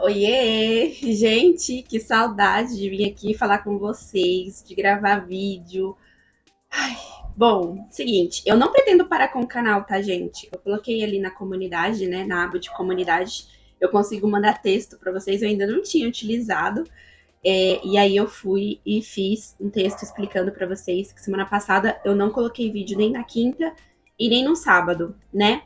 Oiê! Gente, que saudade de vir aqui falar com vocês, de gravar vídeo. Bom, seguinte, eu não pretendo parar com o canal, tá, gente? Eu coloquei ali na comunidade, né, na aba de comunidade, eu consigo mandar texto para vocês, eu ainda não tinha utilizado. E aí eu fui e fiz um texto explicando para vocês que semana passada eu não coloquei vídeo nem na quinta e nem no sábado, né?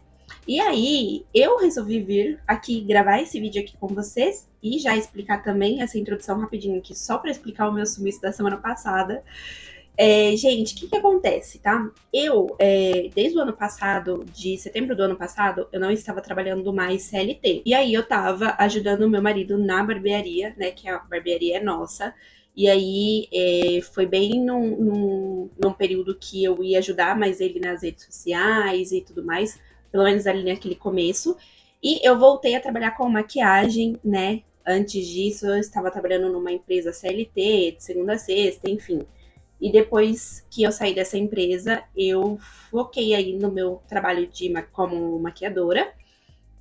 E aí eu resolvi vir aqui gravar esse vídeo aqui com vocês e já explicar também essa introdução rapidinho aqui, só para explicar o meu sumiço da semana passada. Gente, o que acontece, tá? Desde o ano passado, de setembro do ano passado, eu não estava trabalhando mais CLT. E aí eu tava ajudando o meu marido na barbearia, né? Que a barbearia é nossa. E aí foi bem num período que eu ia ajudar mais ele nas redes sociais e tudo mais, pelo menos ali naquele começo. E eu voltei a trabalhar com maquiagem, né? Antes disso, eu estava trabalhando numa empresa CLT, de segunda a sexta, enfim. E depois que eu saí dessa empresa, eu foquei aí no meu trabalho como maquiadora.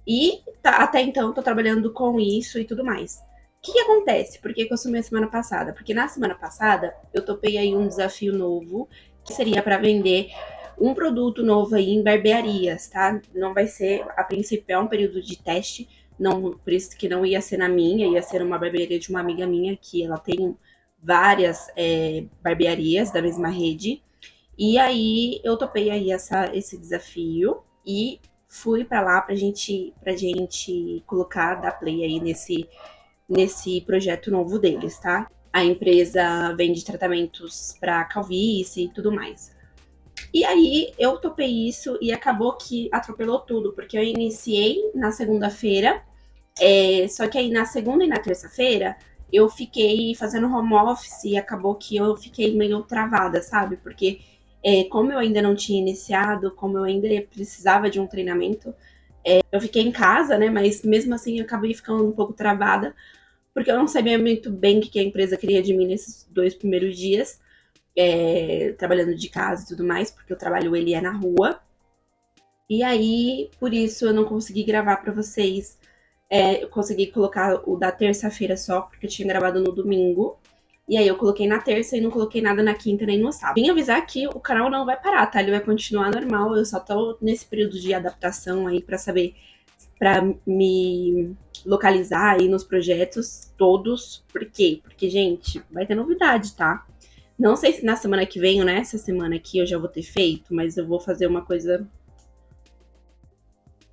E até então tô trabalhando com isso e tudo mais. O que acontece? Por que eu sumi a semana passada? Porque na semana passada eu topei aí um desafio novo, que seria para vender um produto novo aí em barbearias, tá? Não vai ser, a princípio, é um período de teste, não, por isso que não ia ser na minha, ia ser uma barbearia de uma amiga minha, que ela tem várias barbearias da mesma rede. E aí eu topei aí esse desafio e fui para lá pra gente colocar, dar play aí nesse projeto novo deles, tá? A empresa vende tratamentos para calvície e tudo mais. E aí eu topei isso e acabou que atropelou tudo, porque eu iniciei na segunda-feira, só que aí na segunda e na terça-feira eu fiquei fazendo home office e acabou que eu fiquei meio travada, sabe? Porque como eu ainda não tinha iniciado, como eu ainda precisava de um treinamento, eu fiquei em casa, né? Mas mesmo assim eu acabei ficando um pouco travada, porque eu não sabia muito bem o que a empresa queria de mim nesses 2 primeiros dias, trabalhando de casa e tudo mais, porque o trabalho ele é na rua. E aí, por isso, eu não consegui gravar para vocês. Eu consegui colocar o da terça-feira só, porque eu tinha gravado no domingo. E aí eu coloquei na terça e não coloquei nada na quinta nem no sábado. Vim avisar que o canal não vai parar, tá? Ele vai continuar normal. Eu só tô nesse período de adaptação aí pra saber, pra me localizar aí nos projetos todos. Por quê? Porque, gente, vai ter novidade, tá? Não sei se na semana que vem ou nessa semana aqui eu já vou ter feito, mas eu vou fazer uma coisa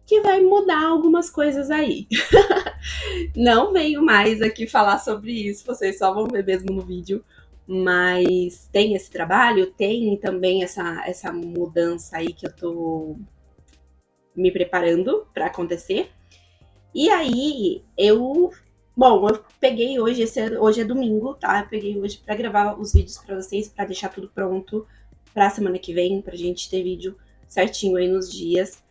que vai mudar algumas coisas aí. Não venho mais aqui falar sobre isso, vocês só vão ver mesmo no vídeo. Mas tem esse trabalho, tem também essa mudança aí que eu tô me preparando para acontecer. E aí, eu peguei hoje, hoje é domingo, tá? Eu peguei hoje para gravar os vídeos para vocês, para deixar tudo pronto pra semana que vem, pra gente ter vídeo certinho aí nos dias.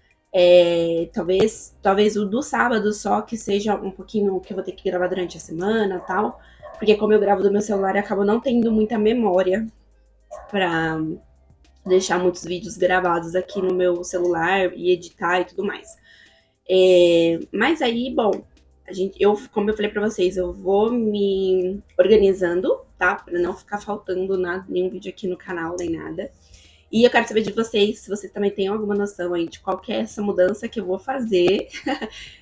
Talvez o do sábado só, que seja um pouquinho que eu vou ter que gravar durante a semana e tal. Porque como eu gravo do meu celular, eu acabo não tendo muita memória pra deixar muitos vídeos gravados aqui no meu celular e editar e tudo mais. Mas aí, bom, como eu falei pra vocês, eu vou me organizando, tá? Pra não ficar faltando nada, nenhum vídeo aqui no canal, nem nada. E eu quero saber de vocês, se vocês também têm alguma noção aí de qual que é essa mudança que eu vou fazer.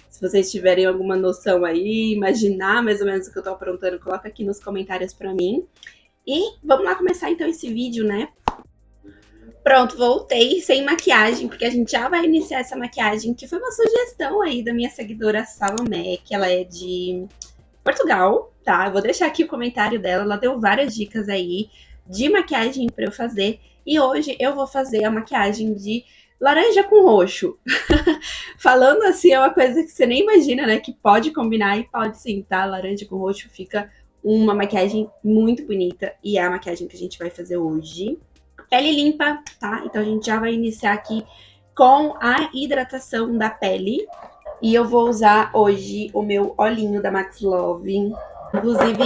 Se vocês tiverem alguma noção aí, imaginar mais ou menos o que eu tô aprontando, coloca aqui nos comentários pra mim. E vamos lá começar então esse vídeo, né? Pronto, voltei sem maquiagem, porque a gente já vai iniciar essa maquiagem, que foi uma sugestão aí da minha seguidora Salomé, que ela é de Portugal, tá? Eu vou deixar aqui o comentário dela, ela deu várias dicas aí de maquiagem para eu fazer. E hoje eu vou fazer a maquiagem de laranja com roxo. Falando assim, é uma coisa que você nem imagina, né? Que pode combinar e pode sim, tá? Laranja com roxo fica uma maquiagem muito bonita e é a maquiagem que a gente vai fazer hoje. Pele limpa, tá? Então a gente já vai iniciar aqui com a hidratação da pele. E eu vou usar hoje o meu olhinho da Max Love. Inclusive,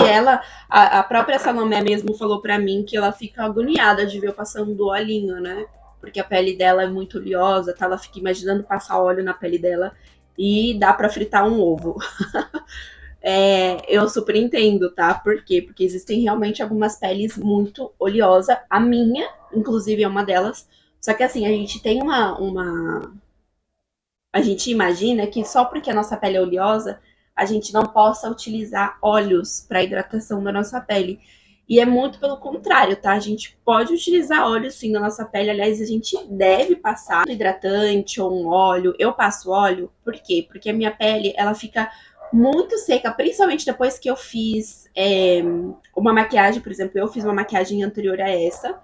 a própria Salomé mesmo falou pra mim que ela fica agoniada de ver eu passando do olhinho, né? Porque a pele dela é muito oleosa, tá? Ela fica imaginando passar óleo na pele dela e dá pra fritar um ovo. Eu super entendo, tá? Por quê? Porque existem realmente algumas peles muito oleosas. A minha, inclusive, é uma delas. Só que assim, a gente tem a gente imagina que só porque a nossa pele é oleosa, a gente não possa utilizar óleos para hidratação da nossa pele. E é muito pelo contrário, tá? A gente pode utilizar óleo sim na nossa pele. Aliás, a gente deve passar um hidratante ou um óleo. Eu passo óleo, por quê? Porque a minha pele, ela fica muito seca, principalmente depois que eu fiz uma maquiagem, por exemplo, eu fiz uma maquiagem anterior a essa.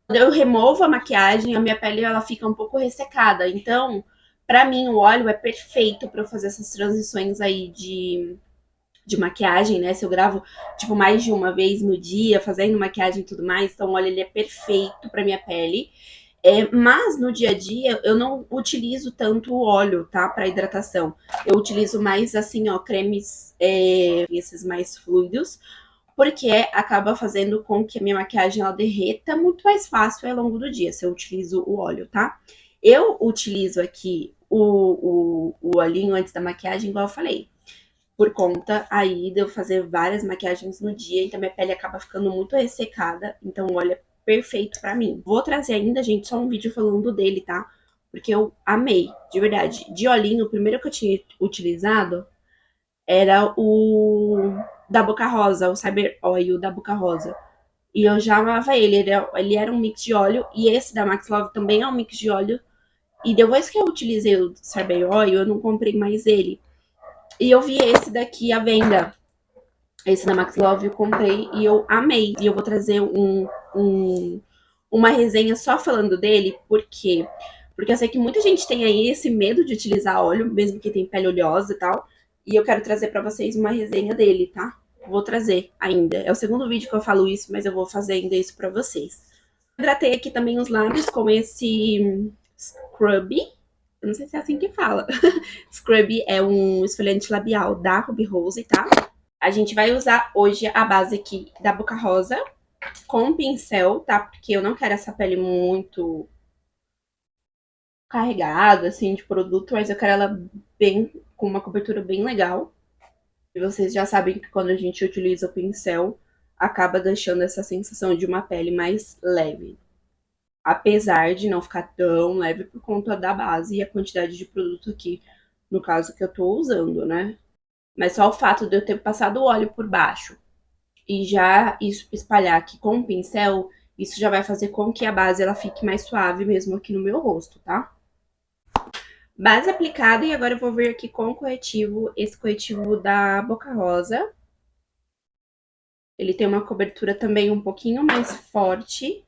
Quando eu removo a maquiagem, a minha pele ela fica um pouco ressecada. Então, pra mim, o óleo é perfeito pra eu fazer essas transições aí de maquiagem, né? Se eu gravo, tipo, mais de uma vez no dia, fazendo maquiagem e tudo mais, então o óleo ele é perfeito pra minha pele. Mas no dia a dia eu não utilizo tanto o óleo, tá? Para hidratação. Eu utilizo mais assim, ó, cremes, esses mais fluidos, porque acaba fazendo com que a minha maquiagem ela derreta muito mais fácil ao longo do dia, se eu utilizo o óleo, tá? Eu utilizo aqui o olhinho antes da maquiagem, igual eu falei, por conta aí de eu fazer várias maquiagens no dia, então minha pele acaba ficando muito ressecada, então o óleo é perfeito pra mim. Vou trazer ainda, gente, só um vídeo falando dele, tá? Porque eu amei, de verdade. De olhinho, o primeiro que eu tinha utilizado era o da Boca Rosa, o Cyber Oil da Boca Rosa. E eu já amava ele. Ele era um mix de óleo. E esse da Max Love também é um mix de óleo. E depois que eu utilizei o Cyber Oil, eu não comprei mais ele. E eu vi esse daqui à venda. Esse da Max Love eu comprei e eu amei. E eu vou trazer uma resenha só falando dele. Por quê? Porque eu sei que muita gente tem aí esse medo de utilizar óleo, mesmo que tem pele oleosa e tal. E eu quero trazer pra vocês uma resenha dele, tá? Vou trazer ainda. É o segundo vídeo que eu falo isso, mas eu vou fazer ainda isso pra vocês. Hidratei aqui também os lábios com esse Scrub. Eu não sei se é assim que fala. Scrub é um esfoliante labial da Ruby Rose, tá? A gente vai usar hoje a base aqui da Boca Rosa com pincel, tá? Porque eu não quero essa pele muito carregada, assim, de produto, mas eu quero ela bem, com uma cobertura bem legal. E vocês já sabem que quando a gente utiliza o pincel, acaba deixando essa sensação de uma pele mais leve. Apesar de não ficar tão leve por conta da base e a quantidade de produto aqui, no caso que eu tô usando, né? Mas só o fato de eu ter passado o óleo por baixo e já espalhar aqui com o pincel, isso já vai fazer com que a base ela fique mais suave mesmo aqui no meu rosto, tá? Base aplicada e agora eu vou vir aqui com o corretivo, esse corretivo da Boca Rosa. Ele tem uma cobertura também um pouquinho mais forte.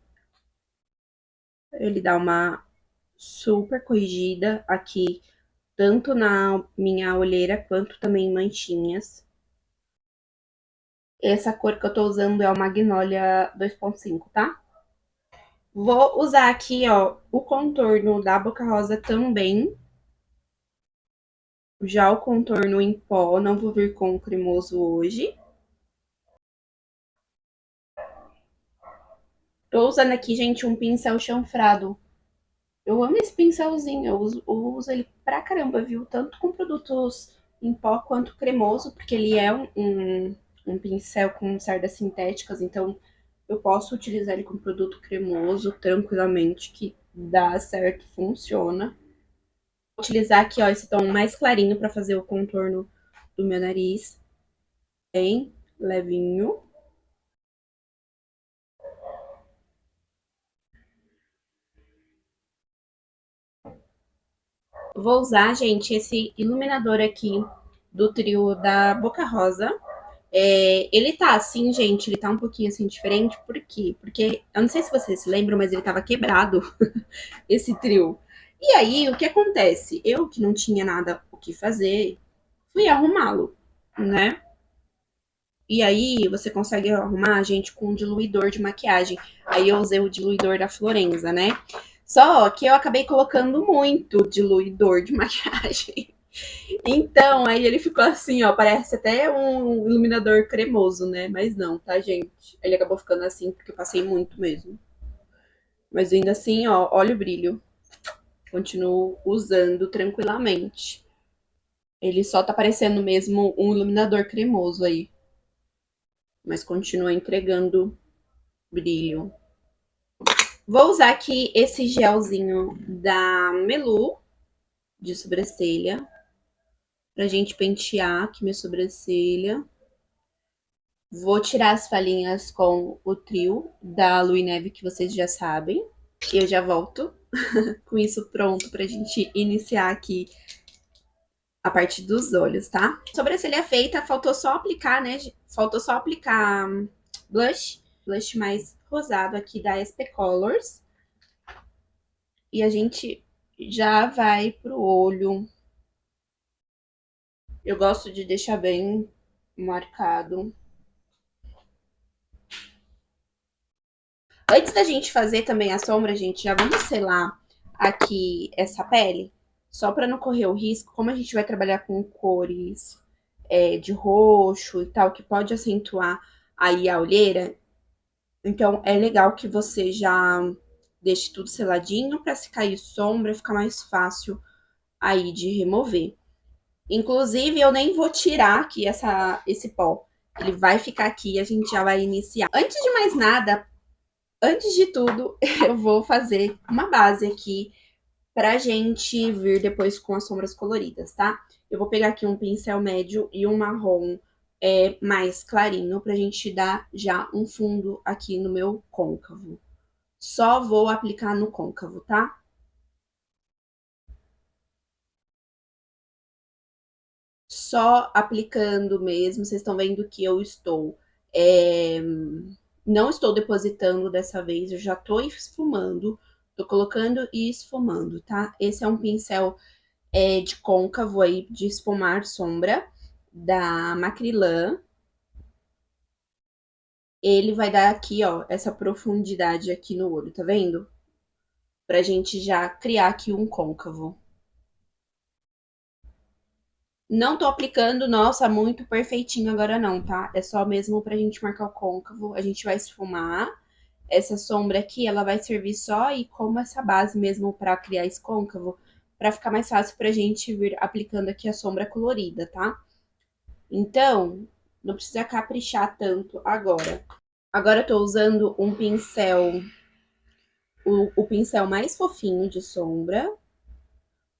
Ele dá uma super corrigida aqui, tanto na minha olheira quanto também em manchinhas. Essa cor que eu tô usando é o Magnolia 2.5, tá? Vou usar aqui, ó, o contorno da Boca Rosa também. Já o contorno em pó, não vou vir com o cremoso hoje. Tô usando aqui, gente, um pincel chanfrado. Eu amo esse pincelzinho, eu uso ele pra caramba, viu? Tanto com produtos em pó quanto cremoso, porque ele é um pincel com cerdas sintéticas, então eu posso utilizar ele com produto cremoso tranquilamente, que dá certo, funciona. Vou utilizar aqui, ó, esse tom mais clarinho pra fazer o contorno do meu nariz, bem levinho. Vou usar, gente, esse iluminador aqui do trio da Boca Rosa. Ele tá assim, gente, ele tá um pouquinho assim diferente, por quê? Porque, eu não sei se vocês se lembram, mas ele tava quebrado, esse trio. E aí, o que acontece? Eu, que não tinha nada o que fazer, fui arrumá-lo, né? E aí, você consegue arrumar, gente, com um diluidor de maquiagem. Aí eu usei o diluidor da Florenza, né? Só que eu acabei colocando muito diluidor de maquiagem. Então, aí ele ficou assim, ó, parece até um iluminador cremoso, né? Mas não, tá, gente? Ele acabou ficando assim porque eu passei muito mesmo. Mas ainda assim, ó, olha o brilho. Continuo usando tranquilamente. Ele só tá parecendo mesmo um iluminador cremoso aí, mas continua entregando brilho. Vou usar aqui esse gelzinho da Melu de sobrancelha pra gente pentear aqui minha sobrancelha. Vou tirar as falhinhas com o trio da Lua e Neve, que vocês já sabem. E eu já volto com isso pronto pra gente iniciar aqui a parte dos olhos, tá? Sobrancelha feita, faltou só aplicar, né? Faltou só aplicar blush. Blush mais rosado aqui da SP Colors. E a gente já vai pro olho. Eu gosto de deixar bem marcado. Antes da gente fazer também a sombra, gente, já vamos selar aqui essa pele. Só para não correr o risco, como a gente vai trabalhar com cores de roxo e tal, que pode acentuar aí a olheira. Então, é legal que você já deixe tudo seladinho para se cair sombra, ficar mais fácil aí de remover. Inclusive, eu nem vou tirar aqui esse pó. Ele vai ficar aqui e a gente já vai iniciar. Antes de mais nada, antes de tudo, eu vou fazer uma base aqui pra gente vir depois com as sombras coloridas, tá? Eu vou pegar aqui um pincel médio e um marrom mais clarinho pra gente dar já um fundo aqui no meu côncavo. Só vou aplicar no côncavo, tá? Só aplicando mesmo, vocês estão vendo que eu estou... não estou depositando dessa vez, eu já tô esfumando, tô colocando e esfumando, tá? Esse é um pincel de côncavo aí, de esfumar sombra, da Macrylan. Ele vai dar aqui, ó, essa profundidade aqui no olho, tá vendo? Pra gente já criar aqui um côncavo. Não tô aplicando, nossa, muito perfeitinho agora não, tá? É só mesmo pra gente marcar o côncavo. A gente vai esfumar. Essa sombra aqui, ela vai servir só e como essa base mesmo pra criar esse côncavo, pra ficar mais fácil pra gente vir aplicando aqui a sombra colorida, tá? Então, não precisa caprichar tanto agora. Agora eu tô usando um pincel, o pincel mais fofinho de sombra.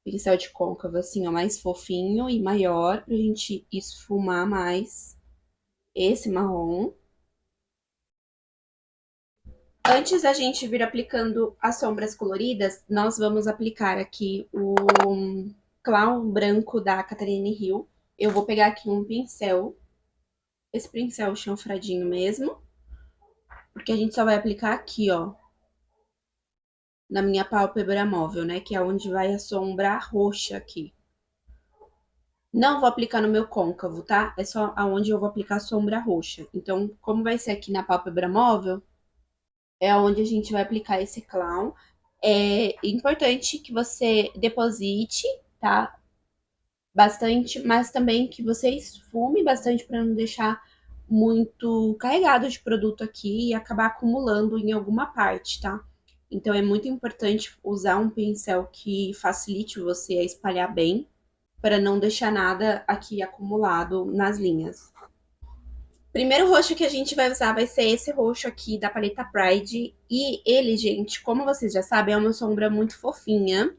Pincel de côncavo, assim, ó, mais fofinho e maior, pra gente esfumar mais esse marrom. Antes da gente vir aplicando as sombras coloridas, nós vamos aplicar aqui o clown branco da Catherine Hill. Eu vou pegar aqui um pincel, esse pincel chanfradinho mesmo, porque a gente só vai aplicar aqui, ó, na minha pálpebra móvel, né, que é onde vai a sombra roxa aqui. Não vou aplicar no meu côncavo, tá? É só aonde eu vou aplicar a sombra roxa. Então, como vai ser aqui na pálpebra móvel, é onde a gente vai aplicar esse clown. É importante que você deposite, tá? Bastante, mas também que você esfume bastante para não deixar muito carregado de produto aqui e acabar acumulando em alguma parte, tá? Então é muito importante usar um pincel que facilite você a espalhar bem, para não deixar nada aqui acumulado nas linhas. Primeiro roxo que a gente vai usar vai ser esse roxo aqui da paleta Pride. E ele, gente, como vocês já sabem, é uma sombra muito fofinha.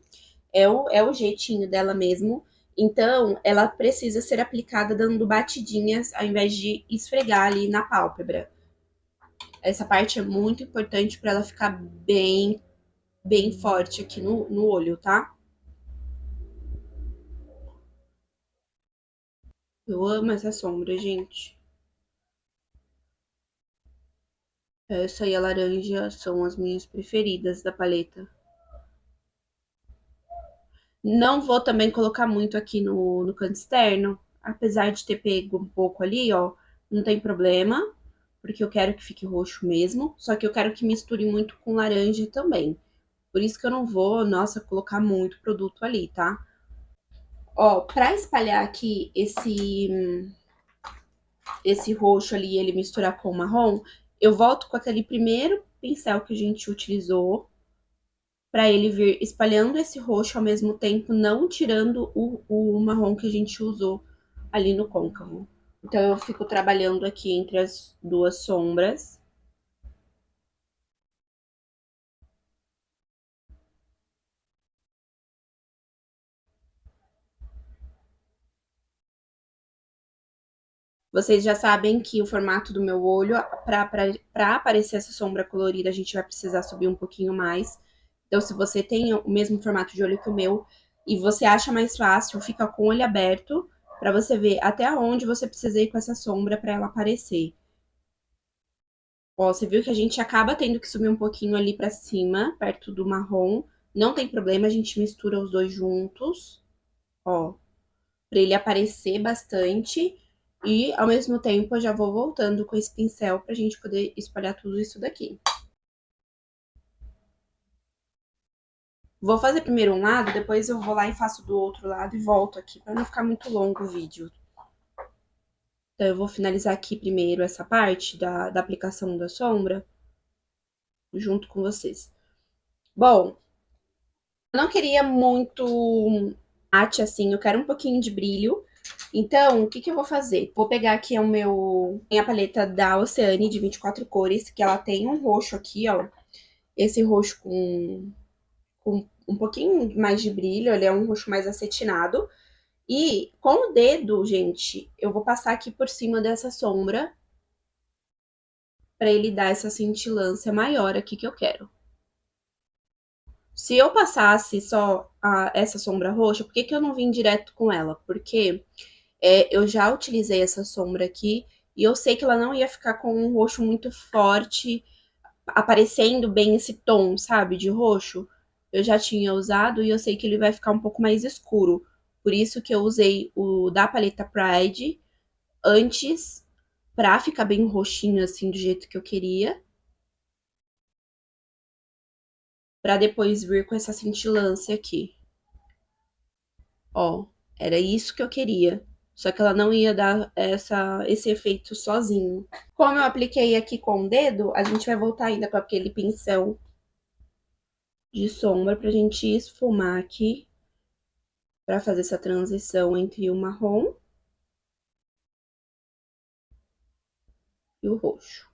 É o jeitinho dela mesmo. Então, ela precisa ser aplicada dando batidinhas ao invés de esfregar ali na pálpebra. Essa parte é muito importante para ela ficar bem forte aqui no olho, tá? Eu amo essa sombra, gente. Essa e a laranja são as minhas preferidas da paleta. Não vou também colocar muito aqui no canto externo, apesar de ter pego um pouco ali, ó, não tem problema, porque eu quero que fique roxo mesmo, só que eu quero que misture muito com laranja também. Por isso que eu não vou, nossa, colocar muito produto ali, tá? Ó, pra espalhar aqui esse roxo ali, ele misturar com o marrom, eu volto com aquele primeiro pincel que a gente utilizou para ele vir espalhando esse roxo ao mesmo tempo, não tirando o marrom que a gente usou ali no côncavo. Então, eu fico trabalhando aqui entre as duas sombras. Vocês já sabem que o formato do meu olho, para aparecer essa sombra colorida, a gente vai precisar subir um pouquinho mais. Então, se você tem o mesmo formato de olho que o meu e você acha mais fácil, fica com o olho aberto para você ver até onde você precisa ir com essa sombra para ela aparecer. Ó, você viu que a gente acaba tendo que subir um pouquinho ali para cima, perto do marrom. Não tem problema, a gente mistura os dois juntos, ó, para ele aparecer bastante. E, ao mesmo tempo, eu já vou voltando com esse pincel pra gente poder espalhar tudo isso daqui. Vou fazer primeiro um lado, depois eu vou lá e faço do outro lado e volto aqui, pra não ficar muito longo o vídeo. Então, eu vou finalizar aqui primeiro essa parte da aplicação da sombra, junto com vocês. Bom, eu não queria muito mate assim, eu quero um pouquinho de brilho. Então, o que que eu vou fazer? Vou pegar aqui minha paleta da Oceane de 24 cores, que ela tem um roxo aqui, ó. Esse roxo com um pouquinho mais de brilho, ele é um roxo mais acetinado. E com o dedo, gente, eu vou passar aqui por cima dessa sombra para ele dar essa cintilância maior aqui que eu quero. Se eu passasse só essa sombra roxa, por que que eu não vim direto com ela? Porque eu já utilizei essa sombra aqui e eu sei que ela não ia ficar com um roxo muito forte, aparecendo bem esse tom, sabe, de roxo. Eu já tinha usado e eu sei que ele vai ficar um pouco mais escuro. Por isso que eu usei o da paleta Pride antes, pra ficar bem roxinho assim, do jeito que eu queria. Pra depois vir com essa cintilância aqui. Ó, era isso que eu queria. Só que ela não ia dar esse efeito sozinho. Como eu apliquei aqui com o dedo, a gente vai voltar ainda com aquele pincel de sombra pra gente esfumar aqui. Pra fazer essa transição entre o marrom e o roxo.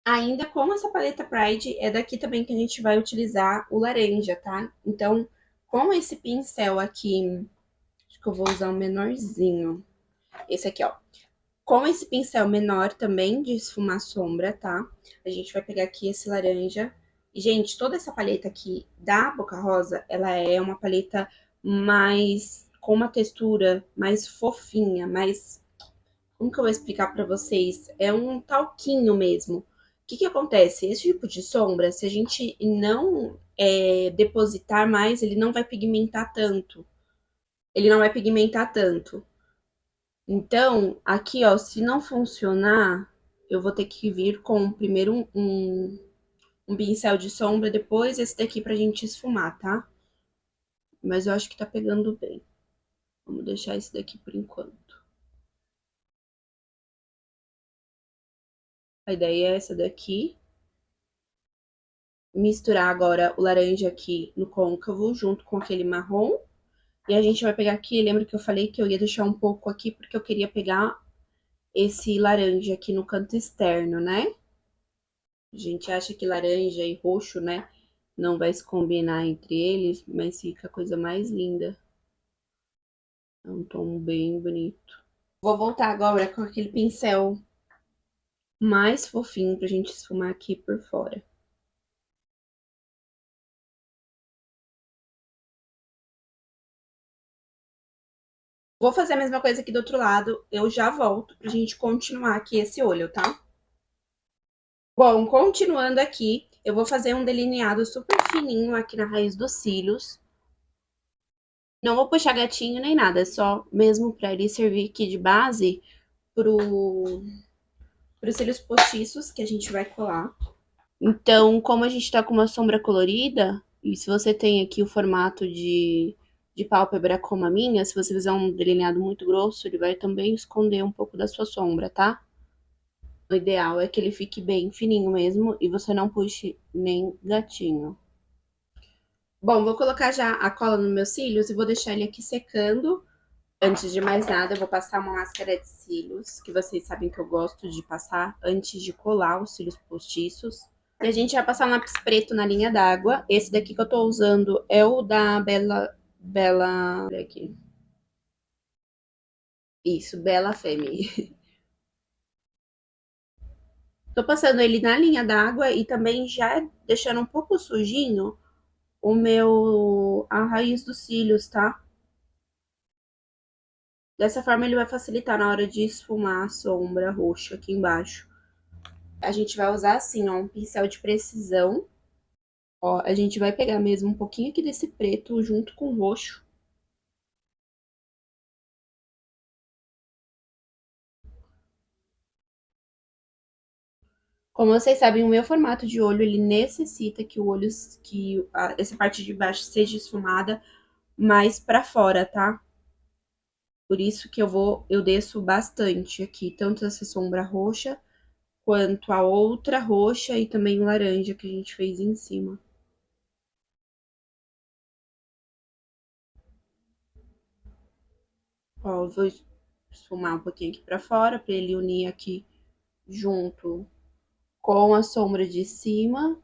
Ainda com essa paleta Pride, é daqui também que a gente vai utilizar o laranja, tá? Então, com esse pincel aqui, acho que eu vou usar um menorzinho. Esse aqui, ó. Com esse pincel menor também de esfumar sombra, tá? A gente vai pegar aqui esse laranja. E, gente, toda essa paleta aqui da Boca Rosa, ela é uma paleta mais... com uma textura mais fofinha, mais... Como que eu vou explicar pra vocês? É um talquinho mesmo. O que que acontece? Esse tipo de sombra, se a gente não depositar mais, ele não vai pigmentar tanto. Ele não vai pigmentar tanto. Então, aqui, ó, se não funcionar, eu vou ter que vir com primeiro um pincel de sombra, depois esse daqui pra gente esfumar, tá? Mas eu acho que tá pegando bem. Vamos deixar esse daqui por enquanto. A ideia é essa daqui. Misturar agora o laranja aqui no côncavo, junto com aquele marrom. E a gente vai pegar aqui, lembra que eu falei que eu ia deixar um pouco aqui, porque eu queria pegar esse laranja aqui no canto externo, né? A gente acha que laranja e roxo, né, não vai se combinar entre eles, mas fica a coisa mais linda. É um tom bem bonito. Vou voltar agora com aquele pincel mais fofinho pra gente esfumar aqui por fora. Vou fazer a mesma coisa aqui do outro lado, eu já volto pra gente continuar aqui esse olho, tá? Bom, continuando aqui, eu vou fazer um delineado super fininho aqui na raiz dos cílios. Não vou puxar gatinho nem nada, é só mesmo pra ele servir aqui de base pros cílios postiços que a gente vai colar. Então, como a gente tá com uma sombra colorida, e se você tem aqui o formato de pálpebra como a minha, se você fizer um delineado muito grosso, ele vai também esconder um pouco da sua sombra, tá? O ideal é que ele fique bem fininho mesmo e você não puxe nem gatinho. Bom, vou colocar já a cola nos meus cílios e vou deixar ele aqui secando. Antes de mais nada, eu vou passar uma máscara de cílios, que vocês sabem que eu gosto de passar antes de colar os cílios postiços. E a gente vai passar um lápis preto na linha d'água. Esse daqui que eu tô usando é o da Bella... Olha aqui. Isso, Bella Femme. Tô passando ele na linha d'água e também já deixando um pouco sujinho a raiz dos cílios, tá? Dessa forma ele vai facilitar na hora de esfumar a sombra roxa aqui embaixo. A gente vai usar assim, ó, um pincel de precisão. Ó, a gente vai pegar mesmo um pouquinho aqui desse preto junto com o roxo. Como vocês sabem, o meu formato de olho, ele necessita que essa parte de baixo seja esfumada mais pra fora, tá? Por isso que eu desço bastante aqui, tanto essa sombra roxa, quanto a outra roxa e também o laranja que a gente fez em cima. Ó, eu vou esfumar um pouquinho aqui pra fora, pra ele unir aqui junto com a sombra de cima.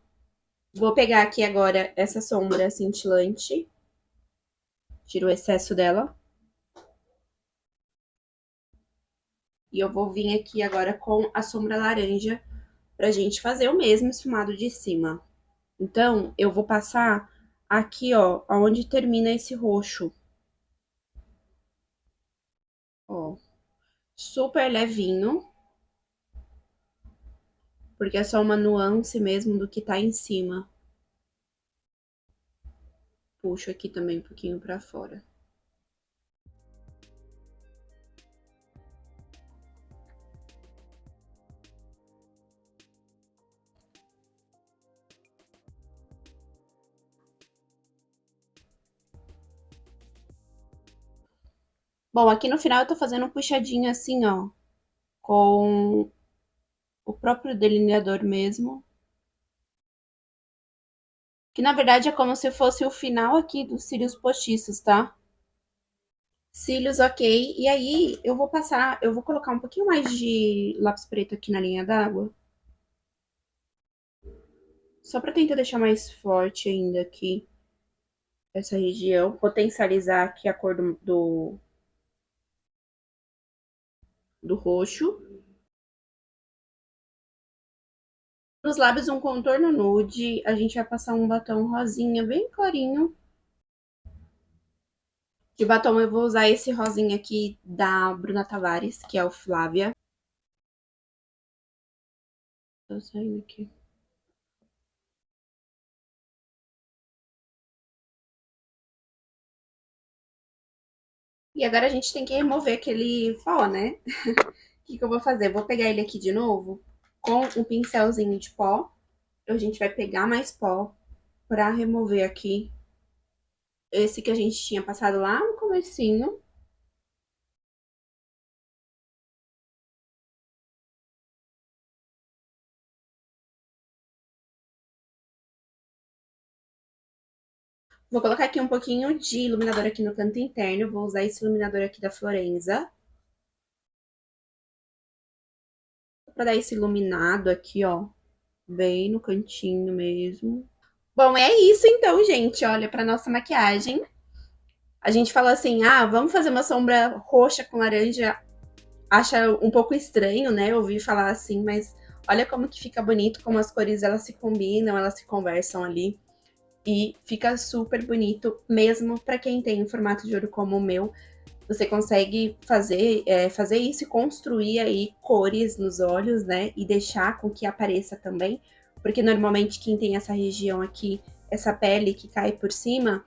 Vou pegar aqui agora essa sombra cintilante, tiro o excesso dela. E eu vou vir aqui agora com a sombra laranja pra gente fazer o mesmo esfumado de cima. Então, eu vou passar aqui, ó, onde termina esse roxo. Ó, super levinho, porque é só uma nuance mesmo do que tá em cima. Puxo aqui também um pouquinho pra fora. Bom, aqui no final eu tô fazendo um puxadinho assim, ó, com o próprio delineador mesmo. Que na verdade é como se fosse o final aqui dos cílios postiços, tá? Cílios, ok. E aí eu vou colocar um pouquinho mais de lápis preto aqui na linha d'água. Só pra tentar deixar mais forte ainda aqui essa região. Potencializar aqui a cor do roxo. Nos lábios, um contorno nude. A gente vai passar um batom rosinha bem clarinho. De batom eu vou usar esse rosinha aqui da Bruna Tavares, que é o Flávia. Tô saindo aqui. E agora a gente tem que remover aquele pó, né? O que que eu vou fazer? Eu vou pegar ele aqui de novo com um pincelzinho de pó. A gente vai pegar mais pó pra remover aqui esse que a gente tinha passado lá no comecinho. Vou colocar aqui um pouquinho de iluminador aqui no canto interno. Vou usar esse iluminador aqui da Florenza. Pra dar esse iluminado aqui, ó. Bem no cantinho mesmo. Bom, é isso então, gente. Olha, pra nossa maquiagem. A gente falou assim, ah, vamos fazer uma sombra roxa com laranja. Acha um pouco estranho, né? Eu ouvi falar assim, mas olha como que fica bonito, como as cores elas se combinam, elas se conversam ali. E fica super bonito, mesmo para quem tem um formato de olho como o meu. Você consegue fazer isso e construir aí cores nos olhos, né? E deixar com que apareça também. Porque normalmente quem tem essa região aqui, essa pele que cai por cima,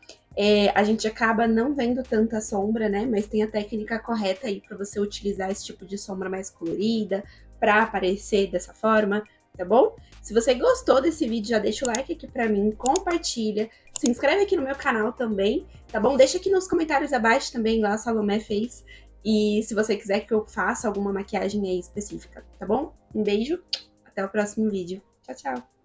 a gente acaba não vendo tanta sombra, né? Mas tem a técnica correta aí para você utilizar esse tipo de sombra mais colorida, para aparecer dessa forma, tá bom? Se você gostou desse vídeo, já deixa o like aqui pra mim, compartilha, se inscreve aqui no meu canal também, tá bom? Deixa aqui nos comentários abaixo também, igual a Salomé fez. E se você quiser que eu faça alguma maquiagem aí específica, tá bom? Um beijo, até o próximo vídeo. Tchau, tchau!